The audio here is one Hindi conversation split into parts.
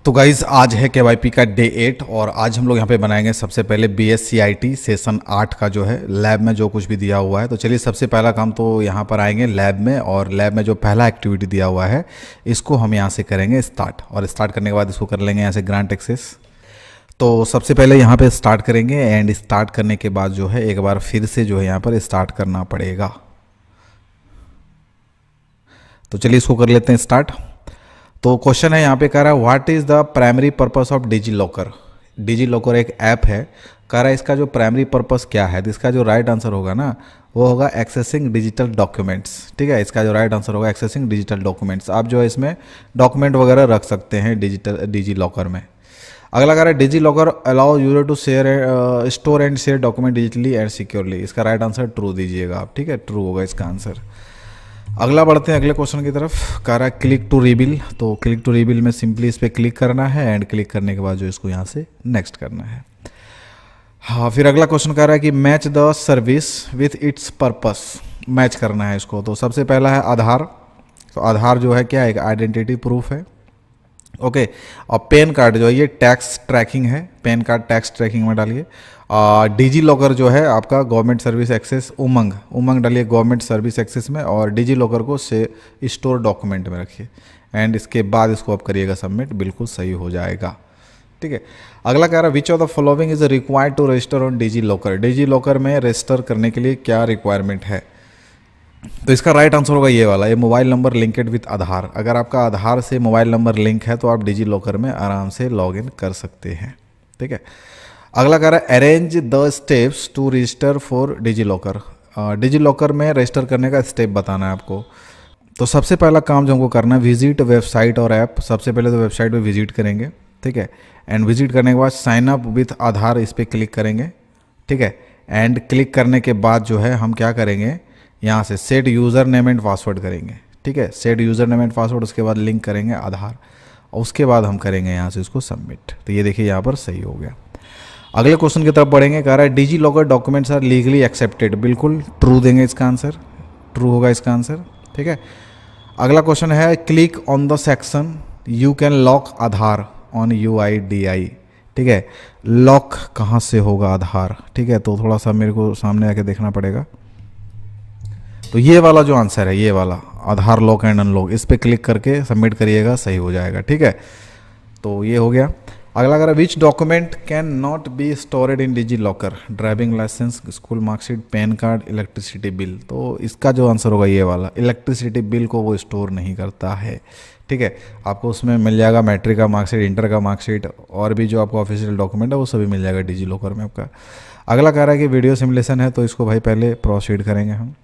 तो गाइज़ आज है केवाईपी का डे 8 और आज हम लोग यहाँ पे बनाएंगे सबसे पहले BSc IT सेशन 8 का जो है लैब में जो कुछ भी दिया हुआ है। तो चलिए सबसे पहला काम तो यहाँ पर आएंगे लैब में, और लैब में जो पहला एक्टिविटी दिया हुआ है इसको हम यहाँ से करेंगे स्टार्ट, और स्टार्ट करने के बाद इसको कर लेंगे यहाँ से ग्रांट एक्सेस। तो सबसे पहले यहाँ पे स्टार्ट करेंगे, एंड स्टार्ट करने के बाद जो है एक बार फिर से जो है यहाँ पर स्टार्ट करना पड़ेगा। तो चलिए इसको कर लेते हैं स्टार्ट। तो क्वेश्चन है यहाँ पे कह रहा है what is the primary purpose of DigiLocker. DigiLocker एक ऐप है, कह रहा है इसका जो प्राइमरी पर्पस क्या है। तो इसका जो राइट आंसर होगा ना वो होगा एक्सेसिंग डिजिटल डॉक्यूमेंट्स। ठीक है, इसका जो राइट आंसर होगा एक्सेसिंग डिजिटल डॉक्यूमेंट्स। आप जो है इसमें डॉक्यूमेंट वगैरह रख सकते हैं डिजी लॉकर में। अगला कह रहा है DigiLocker allow user to share store and share document digitally and securely. इसका राइट आंसर ट्रू दीजिएगा आप। ठीक है, ट्रू होगा इसका आंसर। अगला बढ़ते हैं अगले क्वेश्चन की तरफ। कह रहा है क्लिक टू रिवील। तो क्लिक टू रिवील में सिंपली इस पर क्लिक करना है, एंड क्लिक करने के बाद जो इसको यहाँ से नेक्स्ट करना है। हाँ, फिर अगला क्वेश्चन कह रहा है कि match the service with its purpose. Match करना है इसको। तो सबसे पहला है आधार। तो आधार जो है क्या है, एक आइडेंटिटी प्रूफ है। ओके, और पैन कार्ड जो है ये टैक्स ट्रैकिंग है। पैन कार्ड टैक्स ट्रैकिंग में डालिए। डिजी लॉकर जो है आपका गवर्नमेंट सर्विस एक्सेस, उमंग डालिए गवर्नमेंट सर्विस एक्सेस में, और डिजी लॉकर को से स्टोर डॉक्यूमेंट में रखिए, एंड इसके बाद इसको आप करिएगा सबमिट। बिल्कुल सही हो जाएगा। ठीक है, अगला कह रहा है which of the following is required to register on DigiLocker. DigiLocker में रजिस्टर करने के लिए क्या रिक्वायरमेंट है। तो इसका राइट आंसर होगा ये वाला, ये मोबाइल नंबर लिंकेड विथ आधार। अगर आपका आधार से मोबाइल नंबर लिंक है तो आप डिजी लॉकर में आराम से लॉग इन कर सकते हैं। ठीक है, अगला कह रहा है arrange the steps to register for DigiLocker. DigiLocker में रजिस्टर करने का स्टेप बताना है आपको। तो सबसे पहला काम जो हमको करना है विजिट वेबसाइट और ऐप। सबसे पहले तो वेबसाइट पे विजिट करेंगे। ठीक है, एंड विजिट करने के बाद साइन अप विथ आधार इस पर क्लिक करेंगे। ठीक है, एंड क्लिक करने के बाद जो है हम क्या करेंगे, यहाँ से set user name and password करेंगे। ठीक है, set user name and password, उसके बाद लिंक करेंगे आधार, और उसके बाद हम करेंगे यहाँ से इसको सबमिट। तो ये देखिए यहाँ पर सही हो गया। अगले क्वेश्चन की तरफ बढ़ेंगे। कह रहा है DigiLocker documents are legally accepted. बिल्कुल ट्रू देंगे इसका आंसर, ट्रू होगा इसका आंसर। ठीक है, अगला क्वेश्चन है click on the section you can lock Aadhaar on UIDI। ठीक है, लॉक कहाँ से होगा आधार। ठीक है, तो थोड़ा सा मेरे को सामने आके देखना पड़ेगा। तो ये वाला जो आंसर है, ये वाला आधार लॉक एंड अनलॉक, इस पर क्लिक करके सबमिट करिएगा, सही हो जाएगा। ठीक है, तो ये हो गया। अगला अगर which document can not be stored in DigiLocker. Driving licence, school marksheet, PAN card, electricity bill. तो इसका जो आंसर होगा ये वाला, इलेक्ट्रिसिटी बिल को वो स्टोर नहीं करता है। ठीक है, आपको उसमें मिल जाएगा मैट्रिक का मार्कशीट, इंटर का मार्कशीट, और भी जो आपका ऑफिशियल डॉक्यूमेंट है वो सभी मिल जाएगा डिजी लॉकर में आपका। अगला कह रहा है कि वीडियो सिमुलेशन है, तो इसको भाई पहले प्रोसीड करेंगे हम।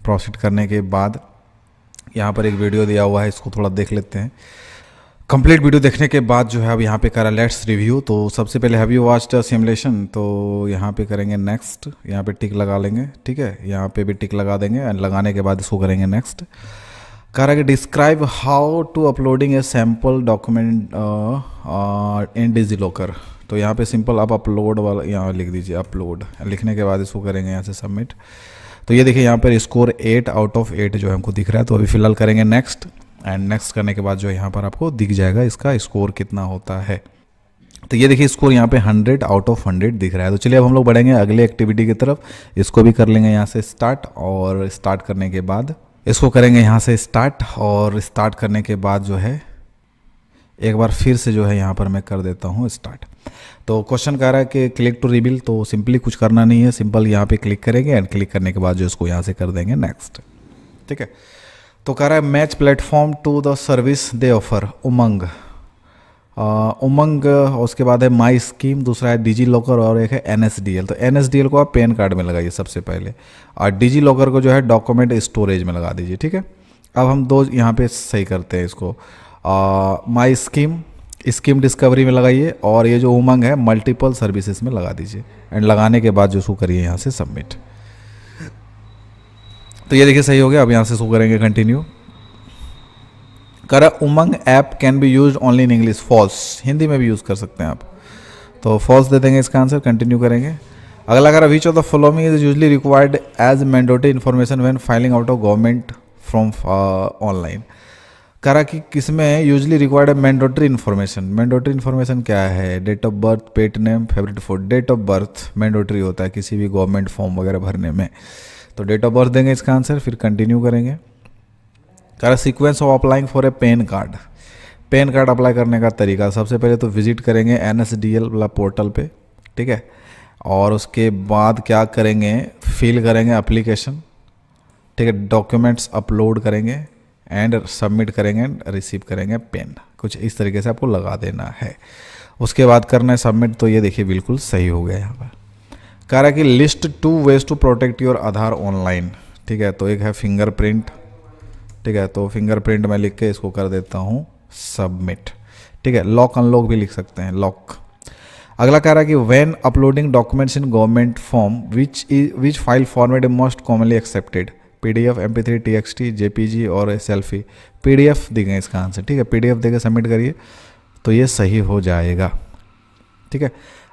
प्रोसीड करने के बाद यहाँ पर एक वीडियो दिया हुआ है, इसको थोड़ा देख लेते हैं। कंप्लीट वीडियो देखने के बाद जो है अब यहाँ पे करा लेट्स रिव्यू। तो सबसे पहले हैव यू वॉच्ड सिमुलेशन, तो यहाँ पे करेंगे नेक्स्ट, यहाँ पे टिक लगा लेंगे। ठीक है, यहाँ पे भी टिक लगा देंगे, एंड लगाने के बाद इसको करेंगे नेक्स्ट। कह रहा है कि describe how to uploading a sample document in DigiLocker. तो यहाँ पे सिंपल आप अपलोड वाला यहाँ लिख दीजिए, अपलोड। लिखने के बाद इसको करेंगे यहाँ से सबमिट। तो ये देखिए यहाँ पर स्कोर 8 आउट ऑफ 8 जो हमको दिख रहा है। तो अभी फिलहाल करेंगे नेक्स्ट, एंड नेक्स्ट करने के बाद जो यहाँ पर आपको दिख जाएगा इसका स्कोर कितना होता है। तो ये देखिए स्कोर यहाँ पे 100 आउट ऑफ 100 दिख रहा है। तो चलिए अब हम लोग बढ़ेंगे अगले एक्टिविटी की तरफ। इसको भी कर लेंगे यहाँ से स्टार्ट, और स्टार्ट करने के बाद इसको करेंगे यहाँ से स्टार्ट, और स्टार्ट करने के बाद जो है एक बार फिर से जो है यहाँ पर मैं कर देता हूँ स्टार्ट। तो क्वेश्चन कह रहा है कि क्लिक टू रिवील। तो सिंपली कुछ करना नहीं है, सिंपल यहाँ पे क्लिक करेंगे, एंड क्लिक करने के बाद जो इसको यहाँ से कर देंगे नेक्स्ट। ठीक है, तो कह रहा है match platform to the service they offer. Umang, उसके बाद है माई स्कीम, दूसरा है डिजी लॉकर, और एक है NSDL। तो NSDL को आप पैन कार्ड में लगाइए सबसे पहले, और डिजी लॉकर को जो है डॉक्यूमेंट स्टोरेज में लगा दीजिए। ठीक है, अब हम दो यहाँ पे सही करते हैं इसको। माई स्कीम डिस्कवरी में लगाइए, और ये जो उमंग है मल्टीपल सर्विसेज में लगा दीजिए, एंड लगाने के बाद जो इसको करिए यहाँ से सबमिट। तो ये देखिए सही हो गया। अब यहाँ से इसको करेंगे कंटिन्यू। करा Umang app can be use only in English. False, Hindi में भी यूज़ कर सकते हैं आप, तो फॉल्स दे देंगे इसका आंसर। कंटिन्यू करेंगे। अगला करा which of the following is usually required as mandatory information when filing out of government from online. कह रहा कि किसमें यूजली रिक्वायर्ड है मैंडेटरी इन्फॉर्मेशन। मैंडेटरी इन्फॉर्मेशन क्या है? Date of birth, pet name, favourite food. Date of birth mandatory होता है किसी भी गवर्नमेंट फॉर्म वगैरह भरने में, तो डेट ऑफ बर्थ देंगे इसका आंसर। फिर कंटिन्यू करेंगे। कह रहा sequence of applying for a pan card. Pan card apply करने का तरीका, सबसे पहले तो विजिट करेंगे NSDL वाला पोर्टल पे, ठीक है। और उसके बाद क्या करेंगे, फिल करेंगे एप्लीकेशन, ठीक है। डॉक्यूमेंट्स अपलोड करेंगे एंड सबमिट करेंगे, रिसीव करेंगे पेन। कुछ इस तरीके से आपको लगा देना है। उसके बाद करना है सबमिट। तो ये देखिए बिल्कुल सही हो गया यहाँ पर। कह रहा है कि list 2 ways to protect your Aadhaar online, ठीक है। तो एक है फिंगरप्रिंट, ठीक है। तो फिंगरप्रिंट मैं लिख के इसको कर देता हूँ सबमिट, ठीक है। लॉक अनलॉक भी लिख सकते हैं, लॉक। अगला कह रहा है कि when uploading documents in government form which file format is most commonly accepted? PDF, MP3, TXT, JPG और सेल्फी। PDF देंगे इसका आंसर, ठीक है। PDF देके सबमिट करिए तो ये सही हो जाएगा, ठीक है।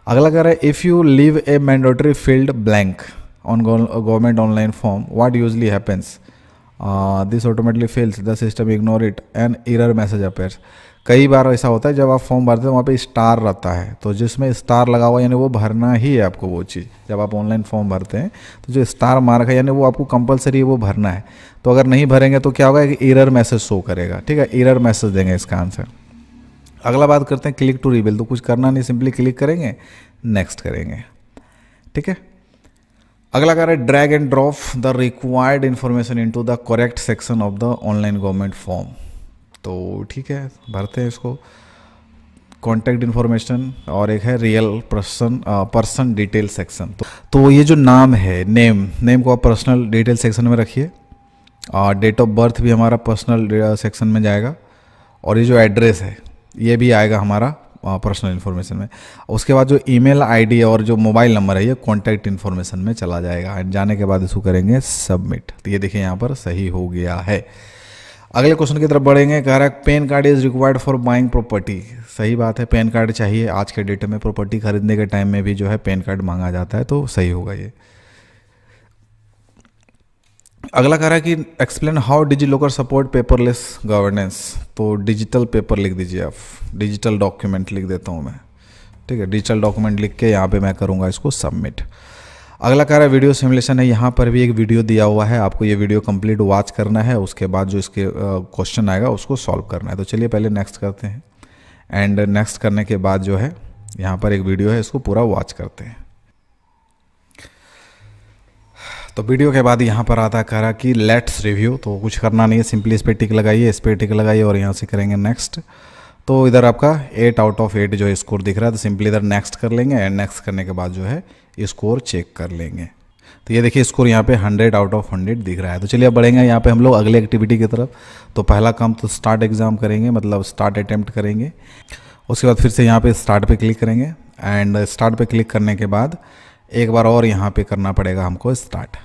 अगला कह रहा है if you leave A mandatory field blank on government online form what usually happens? This automatically fails, the system ignore it and error message appears. कई बार ऐसा होता है जब आप फॉर्म भरते हैं वहाँ पे स्टार रहता है, तो जिसमें स्टार लगा हुआ यानी वो भरना ही है आपको वो चीज़। जब आप ऑनलाइन फॉर्म भरते हैं तो जो स्टार मार्क है यानी वो आपको कंपलसरी है वो भरना है। तो अगर नहीं भरेंगे तो क्या होगा कि एरर मैसेज शो करेगा, ठीक है। एरर मैसेज देंगे इसका आंसर। अगला बात करते हैं क्लिक टू रिवील। तो कुछ करना नहीं, सिंपली क्लिक करेंगे, नेक्स्ट करेंगे, ठीक है। अगला कह रहा है drag and drop the required information into the correct section of the online government form. तो ठीक है, भरते हैं इसको। कॉन्टैक्ट इन्फॉर्मेशन और एक है रियल पर्सन डिटेल सेक्शन। तो ये जो नाम है, नेम को आप पर्सनल डिटेल सेक्शन में रखिए। और डेट ऑफ बर्थ भी हमारा पर्सनल सेक्शन में जाएगा। और ये जो एड्रेस है ये भी आएगा हमारा पर्सनल इन्फॉर्मेशन में। उसके बाद जो ईमेल आईडी और जो मोबाइल नंबर है ये कॉन्टैक्ट इन्फॉर्मेशन में चला जाएगा। एंड जाने के बाद इसको करेंगे सबमिट। तो ये देखिए यहाँ पर सही हो गया है। अगले क्वेश्चन की तरफ बढ़ेंगे। कह रहा है pan card is required for buying property. सही बात है, पैन कार्ड चाहिए। आज के डेट में प्रॉपर्टी खरीदने के टाइम में भी जो है पैन कार्ड मांगा जाता है, तो सही होगा ये। अगला कह रहा है कि explain how DigiLocker support paperless governance. तो डिजिटल पेपर लिख दीजिए आप, डिजिटल डॉक्यूमेंट लिख देता हूँ मैं, ठीक है। डिजिटल डॉक्यूमेंट लिख के यहाँ पे मैं करूँगा इसको सबमिट। अगला कह रहा है वीडियो सिमुलेशन है। यहाँ पर भी एक वीडियो दिया हुआ है, आपको ये वीडियो कंप्लीट वॉच करना है। उसके बाद जो इसके क्वेश्चन आएगा उसको सॉल्व करना है। तो चलिए पहले नेक्स्ट करते हैं। एंड नेक्स्ट करने के बाद जो है यहाँ पर एक वीडियो है, इसको पूरा वॉच करते हैं। तो वीडियो के बाद यहाँ पर आता है, कह रहा कि लेट्स रिव्यू। तो कुछ करना नहीं है, सिंपली इस पर टिक लगाइए, इस पर टिक लगाइए और यहाँ से करेंगे नेक्स्ट। तो इधर आपका 8 आउट ऑफ 8 जो है स्कोर दिख रहा है, तो सिंपली इधर नेक्स्ट कर लेंगे। एंड नेक्स्ट करने के बाद जो है स्कोर चेक कर लेंगे। तो ये देखिए स्कोर यहाँ पे 100 आउट ऑफ 100 दिख रहा है। तो चलिए अब बढ़ेंगे यहाँ पे हम लोग अगले एक्टिविटी की तरफ। तो पहला काम तो स्टार्ट एग्जाम करेंगे, मतलब स्टार्ट अटेम्प्ट करेंगे। उसके बाद फिर से यहाँ पे स्टार्ट पे क्लिक करेंगे। एंड स्टार्ट पे क्लिक करने के बाद एक बार और यहाँ पे करना पड़ेगा हमको स्टार्ट।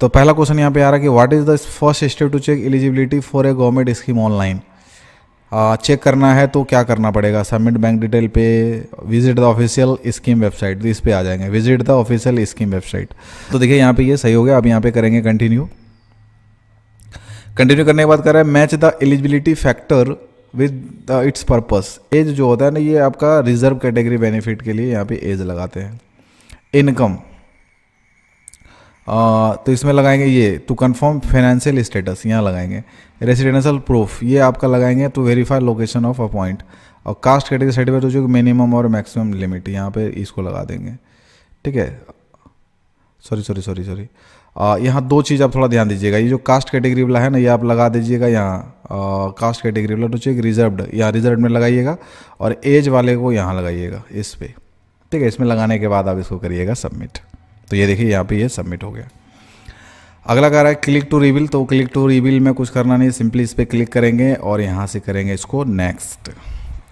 तो पहला क्वेश्चन यहाँ पे आ रहा है कि what is the first step to check eligibility for a government scheme online. Check करना है तो क्या करना पड़ेगा? सबमिट बैंक डिटेल पे, visit the official scheme website, इस पे आ जाएंगे, visit the official scheme website. तो देखिए यहाँ पे ये सही हो गया। अब यहाँ पे करेंगे कंटिन्यू। कंटिन्यू करने के बाद कर रहा है match the eligibility factor with its purpose. As जो होता है ना, ये आपका रिजर्व कैटेगरी बेनिफिट के लिए यहाँ पे एज लगाते हैं। इनकम तो इसमें लगाएंगे ये टू कंफर्म फाइनेंशियल स्टेटस, यहाँ लगाएंगे। रेसिडेंशियल प्रूफ ये आपका लगाएंगे to verify location of appoint. और कास्ट कैटेगरी सर्टिफिकेट जो मिनिमम और मैक्सिमम लिमिट यहाँ पे इसको लगा देंगे, ठीक है। सॉरी यहाँ 2 चीज़ आप थोड़ा ध्यान दीजिएगा। ये जो कास्ट कैटेगरी वाला है ना, ये आप लगा दीजिएगा यहाँ कास्ट कैटेगरी वाला, तो चेक रिजर्व्ड, यहाँ रिजर्व में लगाइएगा। और एज वाले को यहाँ लगाइएगा इस पर, ठीक है। इसमें लगाने के बाद आप इसको करिएगा सबमिट। तो ये देखिए यहाँ पे ये सबमिट हो गया। अगला कह रहा है क्लिक टू रिवील। तो क्लिक टू रिवील में कुछ करना नहीं, सिंपली इस पर क्लिक करेंगे और यहाँ से करेंगे इसको नेक्स्ट,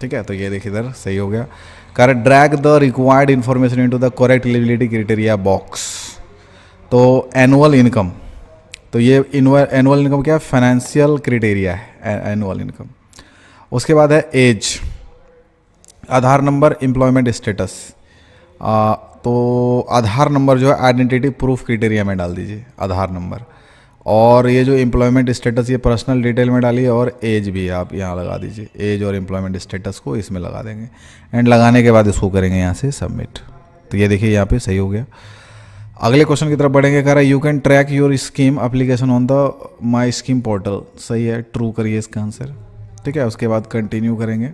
ठीक है। तो ये देखिए इधर सही हो गया। कह रहा है drag the required information into the correct eligibility criteria box. तो एनुअल इनकम, तो ये एनुअल इनकम क्या है? फाइनेंशियल क्राइटेरिया है एनुअल इनकम। उसके बाद है एज, आधार नंबर, एम्प्लॉयमेंट स्टेटस। तो आधार नंबर जो है आइडेंटिटी प्रूफ क्राइटेरिया में डाल दीजिए आधार नंबर। और ये जो एम्प्लॉयमेंट स्टेटस, ये पर्सनल डिटेल में डालिए, और एज भी आप यहाँ लगा दीजिए, एज और एम्प्लॉयमेंट स्टेटस को इसमें लगा देंगे। एंड लगाने के बाद इसको करेंगे यहाँ से सबमिट। तो ये देखिए यहाँ पे सही हो गया। अगले क्वेश्चन की तरफ बढ़ेंगे। कह रहा है you can track your scheme application on the my scheme portal. सही है, ट्रू करिए इसका आंसर। ठीक है, उसके बाद कंटिन्यू करेंगे।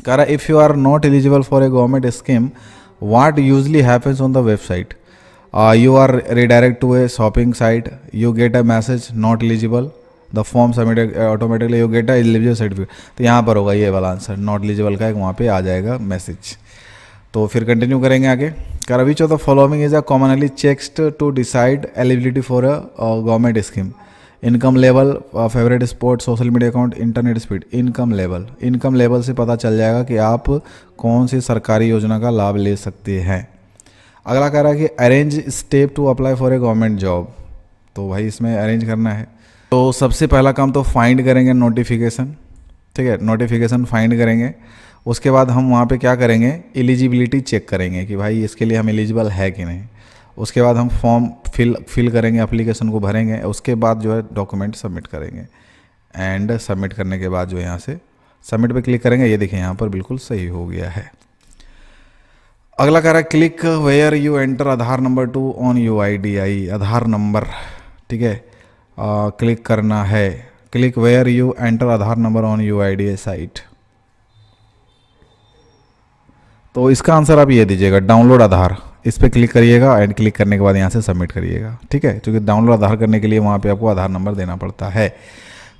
कह रहा है if you are not eligible for a government scheme what usually happens on the website. You are redirect to a shopping site, you get a message not eligible, the form submitted automatically, you get a eligible certificate। तो यहाँ पर होगा ये वाला आंसर, नॉट एलिजिबल का एक वहाँ पे आ जाएगा मैसेज। तो फिर कंटिन्यू करेंगे आगे। कर which of the following is a commonly checked to decide eligibility for a government scheme. Income level, favourite sport, social media account, internet speed. Income level, income level से पता चल जाएगा कि आप कौन सी सरकारी योजना का लाभ ले सकते हैं। अगला कह रहा है कि arrange step to apply for a government job. तो भाई इसमें अरेंज करना है। तो सबसे पहला काम तो फाइंड करेंगे नोटिफिकेशन। ठीक है, नोटिफिकेशन फाइंड करेंगे। उसके बाद हम वहाँ पे क्या करेंगे, एलिजिबिलिटी चेक करेंगे कि भाई इसके लिए हम एलिजिबल है कि नहीं। उसके बाद हम फॉर्म फिल करेंगे, एप्लीकेशन को भरेंगे। उसके बाद जो है डॉक्यूमेंट सबमिट करेंगे। एंड सबमिट करने के बाद जो यहाँ से सबमिट पे क्लिक करेंगे। ये देखिए यहाँ पर बिल्कुल सही हो गया है। अगला कह रहा है click where you enter Aadhaar number to on UIDAI। Aadhaar number, ठीक है, क्लिक करना है। Click where you enter Aadhaar number on UIDAI site. तो इसका आंसर आप ये दीजिएगा, डाउनलोड आधार। इस पर क्लिक करिएगा एंड क्लिक करने के बाद यहाँ से सबमिट करिएगा। ठीक है, क्योंकि डाउनलोड आधार करने के लिए वहाँ पे आपको आधार नंबर देना पड़ता है।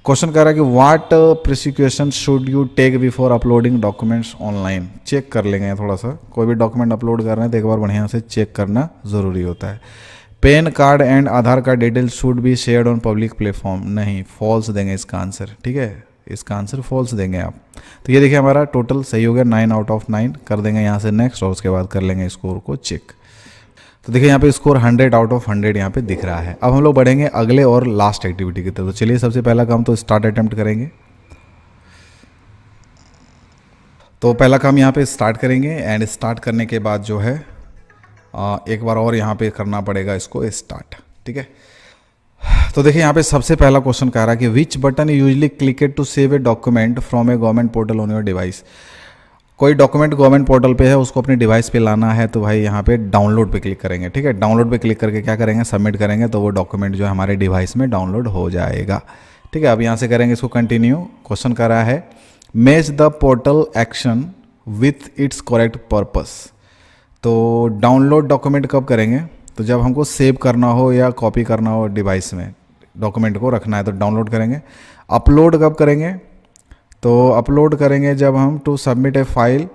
क्वेश्चन कह रहा है कि what precaution should you take before uploading documents online. Check कर लेंगे थोड़ा सा, कोई भी डॉक्यूमेंट अपलोड कर रहे हैं तो एक बार बढ़िया से चेक करना ज़रूरी होता है। Pan card and Aadhaar card details should be shared on public platform. नहीं, फॉल्स देंगे इसका आंसर। ठीक है, इसका आंसर फॉल्स देंगे आप। तो ये देखिए हमारा टोटल सही हो गया, 9 आउट ऑफ 9 कर देंगे यहाँ से नेक्स्ट, और उसके बाद कर लेंगे स्कोर को चेक। तो देखिए यहाँ पे स्कोर 100 आउट ऑफ 100 यहाँ पे दिख रहा है। अब हम लोग बढ़ेंगे अगले और लास्ट एक्टिविटी की तरफ। तो चलिए सबसे पहला काम तो स्टार्ट अटेम्प्ट करेंगे। तो पहला काम यहाँ पे स्टार्ट करेंगे एंड स्टार्ट करने के बाद जो है एक बार और यहाँ पे करना पड़ेगा इसको स्टार्ट। ठीक है, तो देखिए यहाँ पे सबसे पहला क्वेश्चन कह रहा है कि which button usually clicked to save a document from a government portal on your device. कोई डॉक्यूमेंट गवर्नमेंट पोर्टल पे है, उसको अपने डिवाइस पे लाना है, तो भाई यहाँ पे डाउनलोड पे क्लिक करेंगे। ठीक है, डाउनलोड पे क्लिक करके क्या करेंगे, सबमिट करेंगे, तो वो डॉक्यूमेंट जो है हमारे डिवाइस में डाउनलोड हो जाएगा। ठीक है, अब यहाँ से करेंगे इसको कंटिन्यू। क्वेश्चन कर रहा है match the portal action with its correct purpose. तो डाउनलोड डॉक्यूमेंट कब करेंगे, तो जब हमको सेव करना हो या कॉपी करना हो डिवाइस में, डॉक्यूमेंट को रखना है तो डाउनलोड करेंगे। अपलोड कब करेंगे, तो अपलोड करेंगे जब हम to submit a file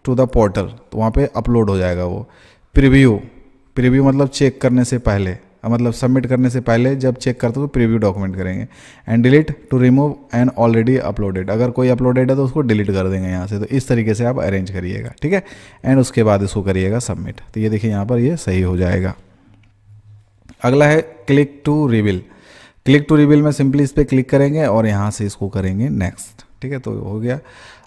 to the portal, तो वहाँ पे अपलोड हो जाएगा वो। प्रीव्यू मतलब चेक करने से पहले, मतलब सबमिट करने से पहले जब चेक करते हो तो प्रीव्यू डॉक्यूमेंट करेंगे। And delete to remove an already uploaded, अगर कोई अपलोडेड है तो उसको डिलीट कर देंगे यहाँ से। तो इस तरीके से आप अरेंज करिएगा। ठीक है, एंड उसके बाद इसको करिएगा सबमिट। तो ये देखिए यहाँ पर ये सही हो जाएगा। अगला है click to reveal. Click to reveal में सिंपली इस पर क्लिक करेंगे और यहाँ से इसको करेंगे नेक्स्ट। ठीक है, तो हो गया।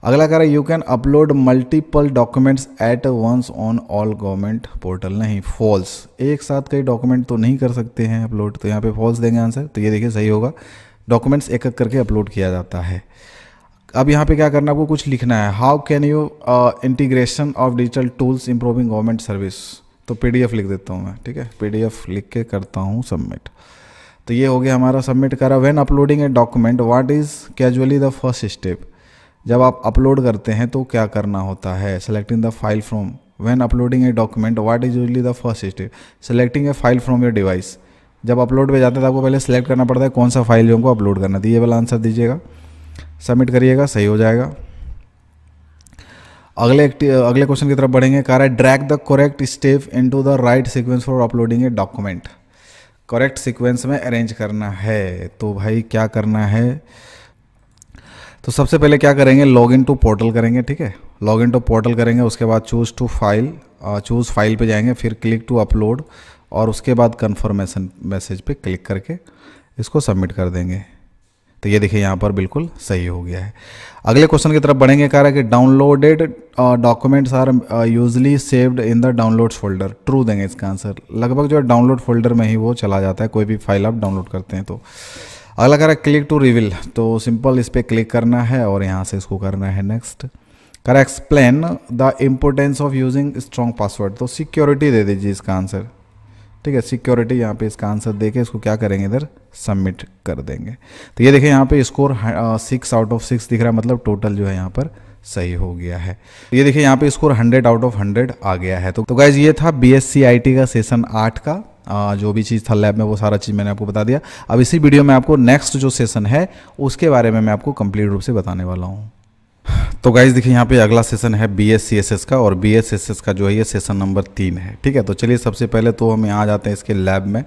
अगला कह रहा है you can upload multiple documents at once on all government portal. नहीं, फॉल्स, एक साथ कई डॉक्यूमेंट तो नहीं कर सकते हैं अपलोड, तो यहाँ पे फॉल्स देंगे आंसर। तो ये देखिए सही होगा, डॉक्यूमेंट्स एक एक करके अपलोड किया जाता है। अब यहाँ पे क्या करना है, आपको कुछ लिखना है। How can you integration of digital tools improving government service. तो PDF लिख देता हूँ मैं। ठीक है, PDF लिख के करता हूँ सबमिट। तो ये हो गया हमारा सबमिट करा। When uploading a document what is casually the first step. जब आप अपलोड करते हैं तो क्या करना होता है, selecting the file from. When uploading a document what is usually the first step, selecting A file from your device. जब अपलोड पे जाते हैं तो आपको पहले सेलेक्ट करना पड़ता है कौन सा फाइल जो हमको अपलोड करना है। तो ये वाला आंसर दीजिएगा, सबमिट करिएगा, सही हो जाएगा। अगले क्वेश्चन की तरफ बढ़ेंगे। कह रहा है drag the correct step into the right sequence for uploading a document. Correct sequence में अरेंज करना है। तो भाई क्या करना है, तो सबसे पहले क्या करेंगे, लॉगिन टू पोर्टल करेंगे। ठीक है, लॉगिन टू पोर्टल करेंगे, उसके बाद choose to file, choose file पे जाएंगे, फिर क्लिक टू अपलोड, और उसके बाद कन्फर्मेशन मैसेज पे क्लिक करके इसको सबमिट कर देंगे। तो ये देखिए यहाँ पर बिल्कुल सही हो गया है। अगले क्वेश्चन की तरफ बढ़ेंगे। कह रहा है कि downloaded documents are usually saved in the downloads folder. True देंगे इसका आंसर। लगभग जो है डाउनलोड फोल्डर में ही वो चला जाता है, कोई भी फाइल आप डाउनलोड करते हैं तो। अगला कह रहा है क्लिक टू रिवील, तो सिंपल इस पर क्लिक करना है और यहाँ से इसको करना है नेक्स्ट। कह रहा है explain the importance of using strong password, तो सिक्योरिटी दे दीजिए इसका आंसर। ठीक है, सिक्योरिटी यहाँ पे इसका आंसर देके इसको क्या करेंगे, इधर सबमिट कर देंगे। तो ये देखिए यहाँ पे स्कोर 6 आउट ऑफ 6 दिख रहा है, मतलब टोटल जो है यहाँ पर सही हो गया है। ये देखिए यहाँ पे स्कोर 100 आउट ऑफ 100 आ गया है। तो गाइज ये था BSc IT का सेशन 8 का जो भी चीज़ था लैब में वो सारा चीज़ मैंने आपको बता दिया। अब इसी वीडियो में आपको नेक्स्ट जो सेशन है उसके बारे में मैं आपको कंप्लीट रूप से बताने वाला हूँ। तो गाइज देखिए यहाँ पे अगला सेशन है BSc का, और BSc का जो है ये सेशन नंबर 3 है। ठीक है, तो चलिए सबसे पहले तो हम यहाँ जाते हैं इसके लैब में,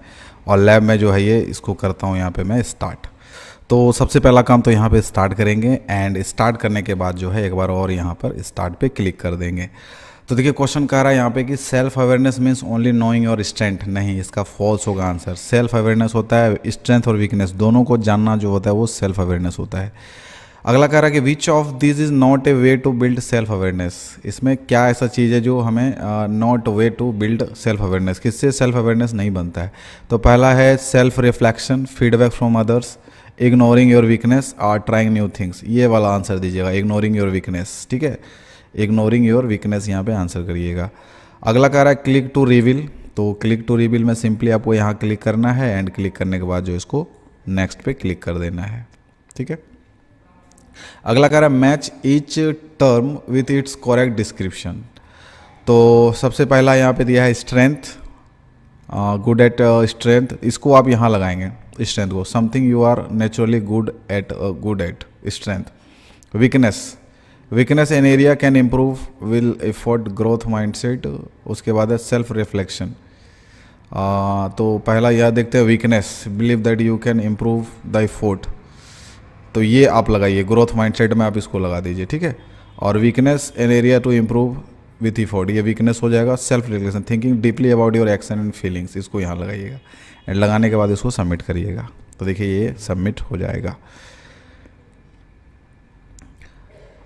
और लैब में जो है ये इसको करता हूँ यहाँ पे मैं स्टार्ट। तो सबसे पहला काम तो यहाँ पे स्टार्ट करेंगे, एंड स्टार्ट करने के बाद जो है एक बार और यहाँ पर स्टार्ट पे क्लिक कर देंगे। तो देखिए क्वेश्चन कह रहा है यहाँ पे कि self awareness means only knowing your strength. नहीं, इसका फॉल्स होगा आंसर। सेल्फ अवेयरनेस होता है स्ट्रेंथ और वीकनेस दोनों को जानना जो होता है वो सेल्फ अवेयरनेस होता है। अगला कह रहा है कि which of this is not a way to build self awareness. इसमें क्या ऐसा चीज़ है जो हमें not way to build self awareness, किससे सेल्फ अवेयरनेस नहीं बनता है। तो पहला है self reflection, feedback from others, ignoring your weakness और ट्राइंग न्यू थिंग्स। ये वाला आंसर दीजिएगा, इग्नोरिंग योर वीकनेस। ठीक है, इग्नोरिंग योर वीकनेस यहाँ पे आंसर करिएगा। अगला कह रहा है क्लिक टू रिवील, तो क्लिक टू रिवील में सिंपली आपको यहाँ क्लिक करना है, एंड क्लिक करने के बाद जो इसको नेक्स्ट पे क्लिक कर देना है। ठीक है, अगला कह रहा है match each term with its correct description. तो सबसे पहला यहाँ पे दिया है स्ट्रेंथ, गुड एट स्ट्रेंथ, इसको आप यहाँ लगाएंगे स्ट्रेंथ को, something you are naturally good at strength. Weakness, weakness an area can improve will effort growth mindset. उसके बाद है सेल्फ रिफ्लेक्शन। तो पहला यह देखते हैं weakness, believe that you can improve the effort, तो ये आप लगाइए ग्रोथ माइंडसेट में आप इसको लगा दीजिए। ठीक है, और weakness an area to improve with effort, ये वीकनेस हो जाएगा। Self reflection, thinking deeply about your action and feelings, इसको यहाँ लगाइएगा, एंड लगाने के बाद इसको सबमिट करिएगा। तो देखिए ये सबमिट हो जाएगा।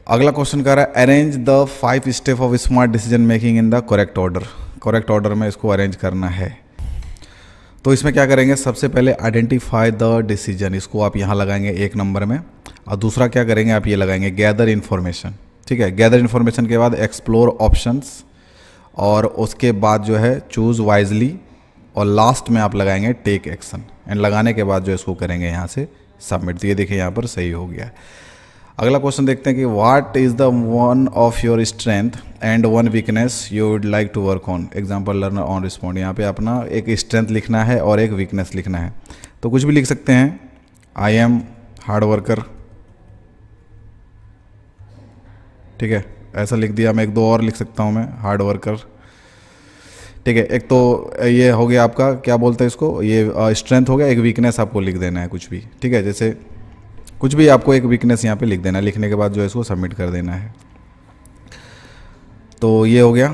अगला क्वेश्चन कर रहा है arrange the 5 step of smart decision making in the correct order. Correct order में इसको अरेंज करना है। तो इसमें क्या करेंगे, सबसे पहले आइडेंटिफाई द डिसीजन, इसको आप यहाँ लगाएंगे 1 नंबर में, और दूसरा क्या करेंगे आप ये लगाएंगे गैदर इन्फॉर्मेशन। ठीक है, गैदर इन्फॉर्मेशन के बाद एक्सप्लोर ऑप्शंस, और उसके बाद जो है चूज़ वाइजली, और लास्ट में आप लगाएंगे टेक एक्शन, एंड लगाने के बाद जो इसको करेंगे यहाँ से सबमिट। तो ये देखिए यहाँ पर सही हो गया। अगला क्वेश्चन देखते हैं कि what is the one of your strength and one weakness you would like to work on. Example learner on respond, यहाँ पे अपना एक स्ट्रेंथ लिखना है और एक वीकनेस लिखना है। तो कुछ भी लिख सकते हैं, आई एम हार्ड वर्कर। ठीक है, ऐसा लिख दिया। मैं 1-2 और लिख सकता हूँ मैं, हार्ड वर्कर। ठीक है, एक तो ये हो गया आपका, क्या बोलते हैं इसको, ये स्ट्रेंथ हो गया। एक वीकनेस आपको लिख देना है कुछ भी। ठीक है, जैसे कुछ भी आपको एक वीकनेस यहाँ पे लिख देना है, लिखने के बाद जो है इसको सबमिट कर देना है। तो ये हो गया।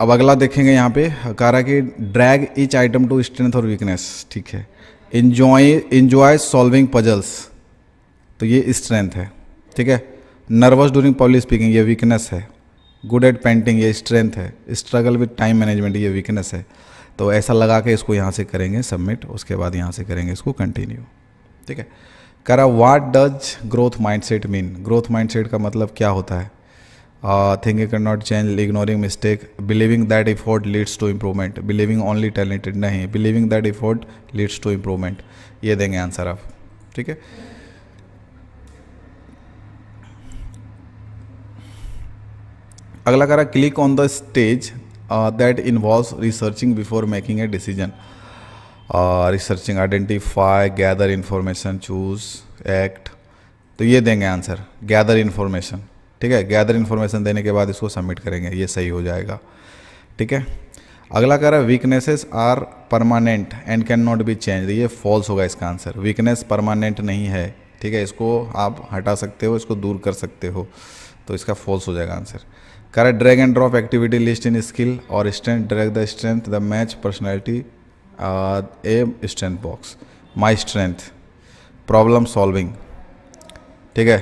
अब अगला देखेंगे, यहाँ पे कह रहा है कि drag each item to strength और वीकनेस। ठीक है, इंजॉय सॉल्विंग पजल्स, तो ये स्ट्रेंथ है। ठीक है, नर्वस ड्यूरिंग पब्लिक स्पीकिंग, ये वीकनेस है। गुड एट पेंटिंग, ये स्ट्रेंथ है। स्ट्रगल विद टाइम मैनेजमेंट, ये वीकनेस है। तो ऐसा लगा के इसको यहाँ से करेंगे सबमिट, उसके बाद यहाँ से करेंगे इसको कंटिन्यू। ठीक है, कह रहा what does growth mindset mean. Growth mindset का मतलब क्या होता है, thinking can not change, ignoring mistake, believing that effort leads to improvement, believing only talented, नहीं, believing that effort leads to improvement. ये देंगे आंसर आप। ठीक है, अगला कह रहा click on the stage that involves researching before making a decision. Researching, identify, gather information, choose, act. तो ये देंगे आंसर गैदर इन्फॉर्मेशन। ठीक है, गैदर इन्फॉर्मेशन देने के बाद इसको सबमिट करेंगे, ये सही हो जाएगा। ठीक है, अगला कह रहा है weaknesses are permanent and can not be change. ये फॉल्स होगा इसका आंसर। वीकनेस परमानेंट नहीं है। ठीक है, इसको आप हटा सकते हो, इसको दूर कर सकते हो, तो इसका फॉल्स हो जाएगा आंसर। कह रहा है drag and drop activity list in skill और strength, drag the strength the match personality a strength box. My strength, problem solving, ठीक है,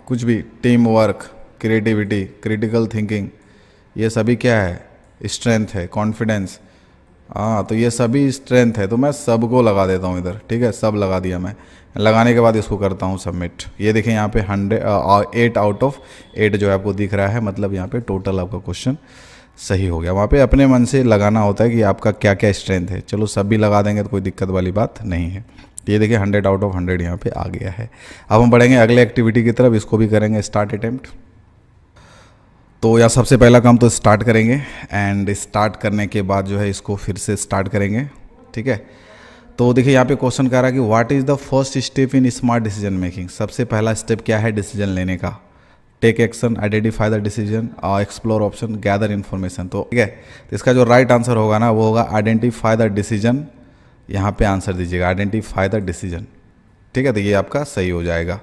कुछ भी, teamwork, creativity, critical thinking, ये सभी क्या है, स्ट्रेंथ है, कॉन्फिडेंस। हाँ, तो ये सभी स्ट्रेंथ है, तो मैं सबको लगा देता हूँ इधर, ठीक है, सब लगा दिया मैं। लगाने के बाद इसको करता हूँ सबमिट। ये देखें यहाँ पे 8 आउट ऑफ 8 जो है आपको दिख रहा है, मतलब यहाँ पे टोटल आपका क्वेश्चन सही हो गया। वहाँ पे अपने मन से लगाना होता है कि आपका क्या क्या स्ट्रेंथ है। चलो सब भी लगा देंगे तो कोई दिक्कत वाली बात नहीं है। ये देखिए 100 आउट ऑफ 100 यहाँ पे आ गया है। अब हम बढ़ेंगे अगले एक्टिविटी की तरफ, इसको भी करेंगे स्टार्ट अटेम्प्ट। तो यहाँ सबसे पहला काम तो स्टार्ट करेंगे, एंड स्टार्ट करने के बाद जो है इसको फिर से स्टार्ट करेंगे, ठीक है। तो देखिए यहाँ पे क्वेश्चन कह रहा है कि what is the first step in smart decision making. सबसे पहला स्टेप क्या है डिसीजन लेने का? Take action, identify the decision, explore option, gather information. तो ठीक है, तो इसका जो राइट आंसर होगा ना वो होगा आइडेंटिफाई द डिसीजन। यहाँ पे आंसर दीजिएगा आइडेंटिफाई द डिसीजन, ठीक है, तो ये आपका सही हो जाएगा।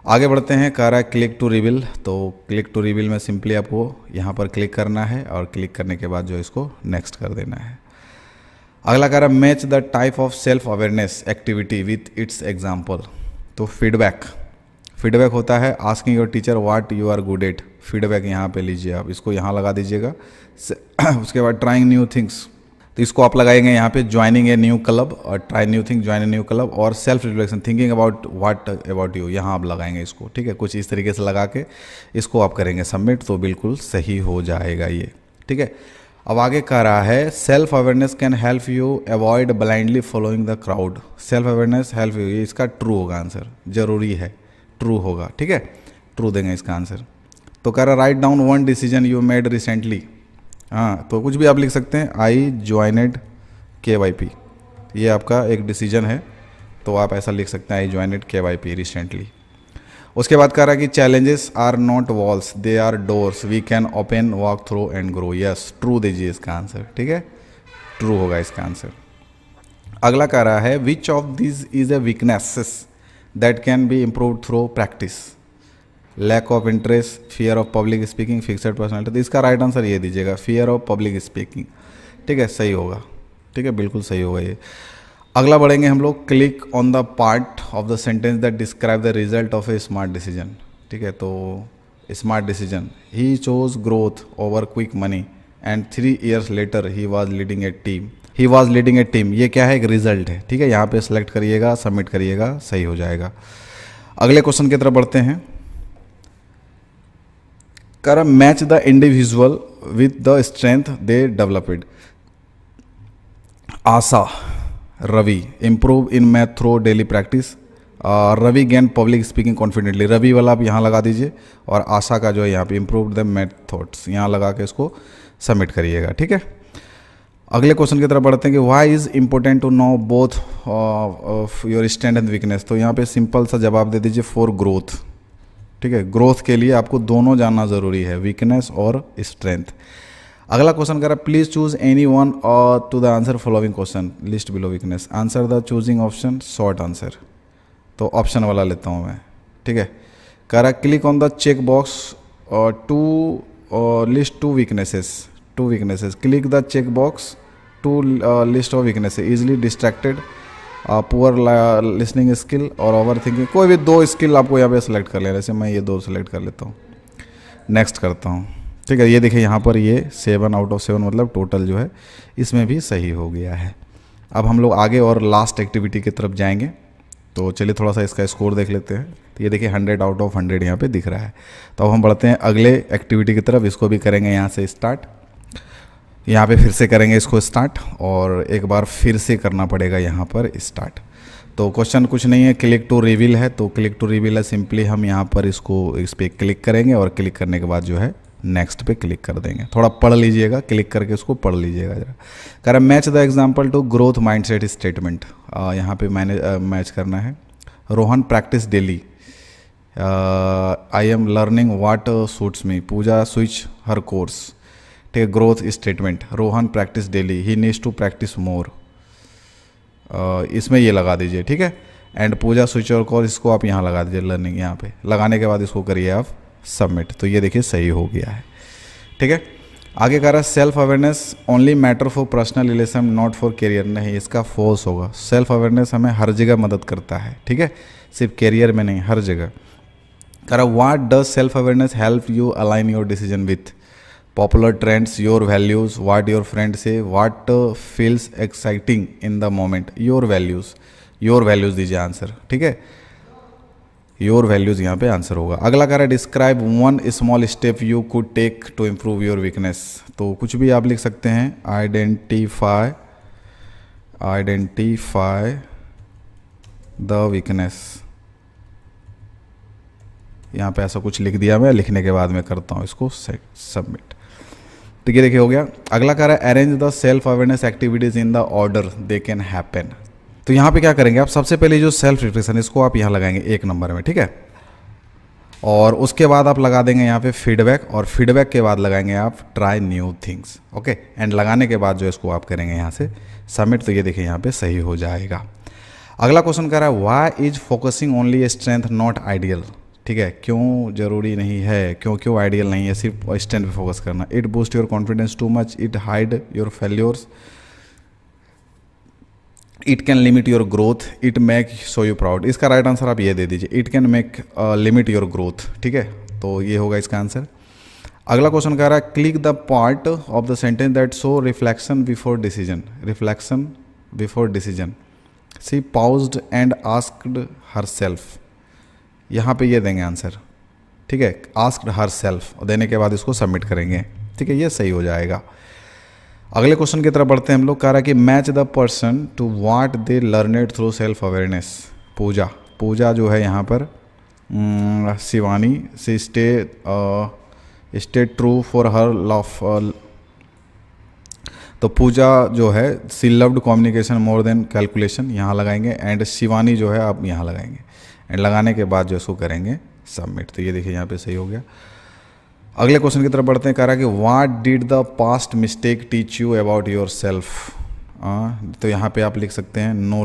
आगे बढ़ते हैं, कह रहा है क्लिक टू रिवील। तो क्लिक टू रिवील में सिंपली आपको यहाँ पर क्लिक करना है और क्लिक करने के बाद जो इसको नेक्स्ट कर देना है। अगला कह रहा है match the type of self awareness activity with its example. तो फीडबैक, फीडबैक होता है asking your teacher what you are good at. Feedback यहाँ पे लीजिए आप, इसको यहाँ लगा दीजिएगा। उसके बाद ट्राइंग न्यू थिंग्स, तो इसको आप लगाएंगे यहाँ पे ज्वाइनिंग ए न्यू क्लब, और try new thing, join a new club, और self reflection, thinking about what about you, यहाँ आप लगाएंगे इसको, ठीक है। कुछ इस तरीके से लगा के इसको आप करेंगे सबमिट, तो बिल्कुल सही हो जाएगा ये, ठीक है। अब आगे कह रहा है self awareness can help you avoid blindly following the crowd. Self awareness help you, ये इसका ट्रू होगा आंसर, जरूरी है ट्रू होगा, ठीक है, ट्रू देंगे इसका आंसर। तो कह रहा write down one decision you made recently. हाँ, तो कुछ भी आप लिख सकते हैं, आई ज्वाइनेड KYP, ये आपका एक डिसीजन है, तो आप ऐसा लिख सकते हैं आई ज्वाइनेड KYP रिसेंटली। उसके बाद कह रहा है कि challenges are not walls, they are doors, we can open, walk through and grow. Yes, true दीजिए इसका आंसर, ठीक है, ट्रू होगा इसका आंसर। अगला कह रहा है which of this is a weaknesses that can be improve through practice. Lack of interest, fear of public speaking, fixed personality. तो इसका राइट आंसर ये दीजिएगा फियर ऑफ पब्लिक स्पीकिंग, ठीक है, सही होगा, ठीक है, बिल्कुल सही होगा ये। अगला बढ़ेंगे हम लोग, click on the part of the sentence that describe the result of a smart decision, ठीक है। तो smart decision, he chose growth over quick money and 3 years later he was leading a team. He was leading a team, ये क्या है, एक रिजल्ट है, ठीक है। यहाँ पे सेलेक्ट करिएगा, सबमिट करिएगा, सही हो जाएगा। अगले क्वेश्चन की तरफ बढ़ते हैं। कर match the individual with the strength they developed. Asha, Ravi improve in math through daily practice. Ravi gain public speaking confidently, Ravi वाला आप यहाँ लगा दीजिए, और आशा का जो है यहाँ पे इम्प्रूव द मैथ थॉट्स, यहाँ लगा के इसको सबमिट करिएगा, ठीक है। अगले क्वेश्चन की तरफ बढ़ते हैं कि why is important to know both of your strength and weakness. तो यहाँ पे सिंपल सा जवाब दे दीजिए फॉर ग्रोथ, ठीक है, ग्रोथ के लिए आपको दोनों जानना ज़रूरी है, वीकनेस और स्ट्रेंथ। अगला क्वेश्चन कर रहा है please choose any one to the answer following question list below weakness. Answer the choosing option short answer, तो ऑप्शन वाला लेता हूँ मैं, ठीक है। कह रहा है click on the check box to list to weaknesses. Click the check box to list of weaknesses, easily distracted, poor listening skill और ओवर थिंकिंग। कोई भी 2 स्किल आपको यहाँ पे सेलेक्ट कर लेना, जैसे मैं ये 2 सेलेक्ट कर लेता हूँ, नेक्स्ट करता हूँ, ठीक है। ये देखिए यहाँ पर ये 7 आउट ऑफ 7 मतलब टोटल जो है इसमें भी सही हो गया है। अब हम लोग आगे और लास्ट एक्टिविटी की तरफ जाएंगे, तो चलिए थोड़ा सा इसका स्कोर देख लेते हैं। तो ये देखिए 100 आउट ऑफ 100 यहाँ पे दिख रहा है। तो अब हम बढ़ते हैं अगले एक्टिविटी की तरफ, इसको भी करेंगे यहाँ से स्टार्ट। यहाँ पे फिर से करेंगे इसको स्टार्ट, और एक बार फिर से करना पड़ेगा यहाँ पर स्टार्ट। तो क्वेश्चन कुछ नहीं है, क्लिक टू रिवील है, तो क्लिक टू रिवील है, सिंपली हम यहाँ पर इस पर क्लिक करेंगे, और क्लिक करने के बाद जो है नेक्स्ट पे क्लिक कर देंगे। थोड़ा पढ़ लीजिएगा, क्लिक करके उसको पढ़ लीजिएगा जरा। कह रहा match the example to growth mindset statement. यहाँ पे मैंने मैच करना है। Rohan practice daily, I am learning what suits me. Pooja switch her course, ठीक है, growth statement. Rohan practice daily, he needs to practice more, इसमें ये लगा दीजिए, ठीक है। एंड पूजा स्विच और कोर्स, इसको आप यहाँ लगा दीजिए लर्निंग, यहाँ पे लगाने के बाद इसको करिए आप सबमिट। तो ये देखिए सही हो गया है, ठीक है। आगे कह रहा है self awareness only matter for personal relation not for career. नहीं, इसका फॉल्स होगा। सेल्फ अवेयरनेस हमें हर जगह मदद करता है, ठीक है, सिर्फ करियर में नहीं, हर जगह। कह रहा what does self awareness help you align your decision with popular trends, your values, what your friend say, what feels exciting in the moment, your values दीजिए आंसर, ठीक है, योर वैल्यूज़ यहाँ पे आंसर होगा। अगला कह रहा है describe one small step you could take to improve your weakness. तो कुछ भी आप लिख सकते हैं। आइडेंटिफाई द वीकनेस, यहाँ पे ऐसा कुछ लिख दिया मैं, लिखने के बाद मैं करता हूँ इसको सबमिट। तो ये देखिए हो गया। अगला कह रहा है arrange the self awareness activities in the order they can happen. तो यहाँ पे क्या करेंगे आप, सबसे पहले जो सेल्फ रिफ्लेक्शन इसको आप यहाँ लगाएंगे 1 नंबर में, ठीक है, और उसके बाद आप लगा देंगे यहाँ पे फीडबैक, और फीडबैक के बाद लगाएंगे आप try new things, okay, and लगाने के बाद जो इसको आप करेंगे यहाँ से सबमिट। तो ये देखिए यहाँ पे सही हो जाएगा। अगला क्वेश्चन कह रहा है why is focusing only strength not ideal. ठीक है, क्यों जरूरी नहीं है, क्यों आइडियल नहीं है सिर्फ स्ट्रेंथ पे फोकस करना। It boost your confidence too much, it hide your failures, it can limit your growth, it make show you proud. इसका राइट आंसर आप ये दे दीजिए, it can make limit your growth, ठीक है, तो ये होगा इसका आंसर। अगला क्वेश्चन कह रहा है click the part of the sentence that show reflection before decision. Reflection before decision, she paused and asked herself, यहाँ पे ये देंगे आंसर, ठीक है, आस्क्ड हर सेल्फ, और देने के बाद इसको सबमिट करेंगे, ठीक है, ये सही हो जाएगा। अगले क्वेश्चन की तरफ बढ़ते हैं हम लोग। कह रहा है कि match the person to what they learned through self awareness. Pooja जो है यहाँ पर शिवानी से stay true for her love. तो पूजा जो है she loved communication more than calculation, यहाँ लगाएंगे, एंड शिवानी जो है आप यहाँ लगाएंगे, एंड लगाने के बाद जो इसको करेंगे सबमिट। तो ये देखिए यहाँ पे सही हो गया। अगले क्वेश्चन की तरफ बढ़ते हैं। कह रहा है कि what did the past mistake teach you about your self. तो यहाँ पे आप लिख सकते हैं नो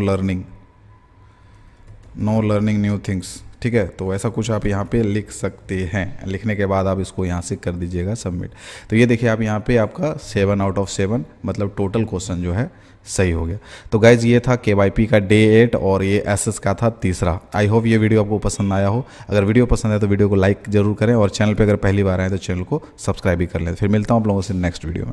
लर्निंग न्यू थिंग्स, ठीक है, तो ऐसा कुछ आप यहाँ पे लिख सकते हैं। लिखने के बाद आप इसको यहाँ से कर दीजिएगा सबमिट। तो ये देखिए आप यहाँ पे आपका 7 आउट ऑफ 7 मतलब टोटल क्वेश्चन जो है सही हो गया। तो गाइज ये था KYP का डे 8 और ये SS का था तीसरा। आई होप ये वीडियो आपको पसंद आया हो। अगर वीडियो पसंद आए तो वीडियो को लाइक जरूर करें, और चैनल पे अगर पहली बार आए तो चैनल को सब्सक्राइब भी कर लें। फिर मिलता हूँ आप लोगों से नेक्स्ट वीडियो में।